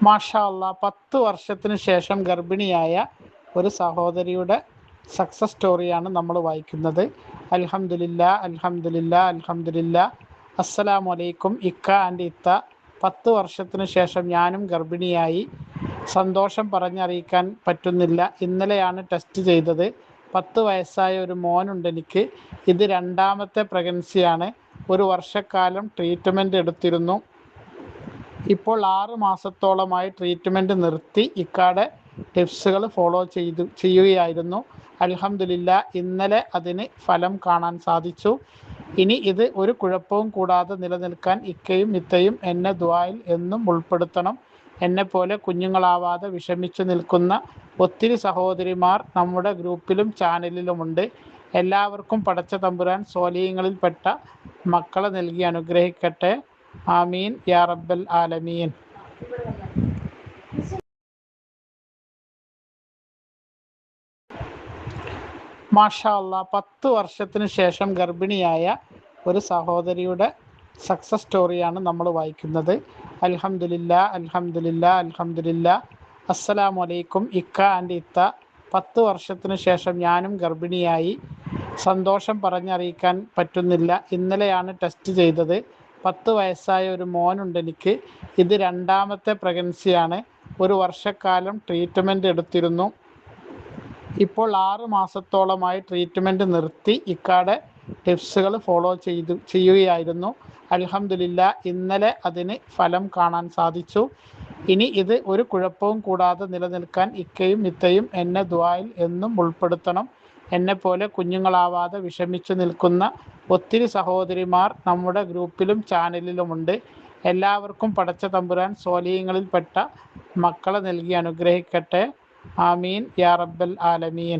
മാഷാ അല്ലാ 10 വർഷത്തിന് ശേഷം ഗർഭിണിയായ ഒരു സഹോദരിയുടെ സക്സസ് സ്റ്റോറിയാണ് നമ്മൾ വായിക്കുന്നത്. അൽഹംദുലില്ലാ അൽഹംദുലില്ലാ അൽഹംദുലില്ലാ. അസ്സലാമു അലൈക്കും ഇക്ക ആൻഡ് ഇത്ത. 10 വർഷത്തിന് ശേഷം ഞാനും ഗർഭിണിയായി. സന്തോഷം പറഞ്ഞറിയിക്കാൻ പറ്റുന്നില്ല. ഇന്നലെയാണ് ടെസ്റ്റ് ചെയ്തത്. 10 വയസ്സായ ഒരു മോനുണ്ട് എനിക്ക്. ഇത് രണ്ടാമത്തെ പ്രഗ്നൻസിയാണ്. ഒരു വർഷക്കാലം ട്രീറ്റ്മെൻറ്റ് എടുത്തിരുന്നു. ഇപ്പോൾ 6 മാസത്തോളമായി ട്രീറ്റ്മെൻറ്റ് നിർത്തി. ഇക്കാടെ ടിപ്സുകൾ ഫോളോ ചെയ്യുകയായിരുന്നു. അൽഹംദുലില്ലാ, ഇന്നലെ അതിന് ഫലം കാണാൻ സാധിച്ചു. ഇനി ഇത് ഒരു കുഴപ്പവും കൂടാതെ നിലനിൽക്കാൻ ഇക്കയും ഇത്തയും എന്നെ ദുആയിൽ എന്നും ഉൾപ്പെടുത്തണം. എന്നെപ്പോലെ കുഞ്ഞുങ്ങളാവാതെ വിഷമിച്ചു നിൽക്കുന്ന ഒത്തിരി സഹോദരിമാർ നമ്മുടെ ഗ്രൂപ്പിലും ചാനലിലുമുണ്ട്. എല്ലാവർക്കും പടച്ച തമ്പുരാൻ സ്വാലിഹീങ്ങളിൽപ്പെട്ട മക്കളെ നൽകി അനുഗ്രഹിക്കട്ടെ. ആമീൻ യാ റബ്ബൽ ആലമീൻ. മാഷാ അല്ലാ 10 വർഷത്തിന് ശേഷം ഗർഭിണിയായ ഒരു സഹോദരിയുടെ സക്സസ് സ്റ്റോറിയാണ് നമ്മൾ വായിക്കുന്നത്. അൽഹംദുലില്ലാ അൽഹംദുലില്ലാ അൽഹംദുലില്ലാ. അസ്സലാമു അലൈക്കും ഇക്ക ആൻഡ് ഇത്ത. 10 വർഷത്തിന് ശേഷം ഞാനും ഗർഭിണിയായി. സന്തോഷം പറഞ്ഞറിയിക്കാൻ പറ്റുന്നില്ല. ഇന്നലെയാണ് ടെസ്റ്റ് ചെയ്തത്. 10 വയസ്സായ ഒരു മോനുണ്ട് എനിക്ക്. ഇത് രണ്ടാമത്തെ പ്രഗ്നൻസിയാണ്. ഒരു വർഷക്കാലം ട്രീറ്റ്മെൻറ്റ് എടുത്തിരുന്നു. ഇപ്പോൾ 6 മാസത്തോളമായി ട്രീറ്റ്മെൻറ്റ് നിർത്തി. ഇക്കാടെ ടിപ്സുകൾ ഫോളോ ചെയ്യുകയായിരുന്നു. അൽഹംദുലില്ലാ, ഇന്നലെ അതിന് ഫലം കാണാൻ സാധിച്ചു. ഇനി ഇത് ഒരു കുഴപ്പവും കൂടാതെ നിലനിൽക്കാൻ ഇക്കയും ഇത്തയും എന്നെ ദുആയിൽ എന്നും ഉൾപ്പെടുത്തണം. എന്നെപ്പോലെ കുഞ്ഞുങ്ങളാവാതെ വിഷമിച്ചു നിൽക്കുന്ന ഒത്തിരി സഹോദരിമാർ നമ്മുടെ ഗ്രൂപ്പിലും ചാനലിലുമുണ്ട്. എല്ലാവർക്കും പടച്ച തമ്പുരാൻ സ്വാലിഹീങ്ങളിൽപ്പെട്ട മക്കളെ നൽകി അനുഗ്രഹിക്കട്ടെ. ആമീൻ യാ റബ്ബൽ ആലമീൻ.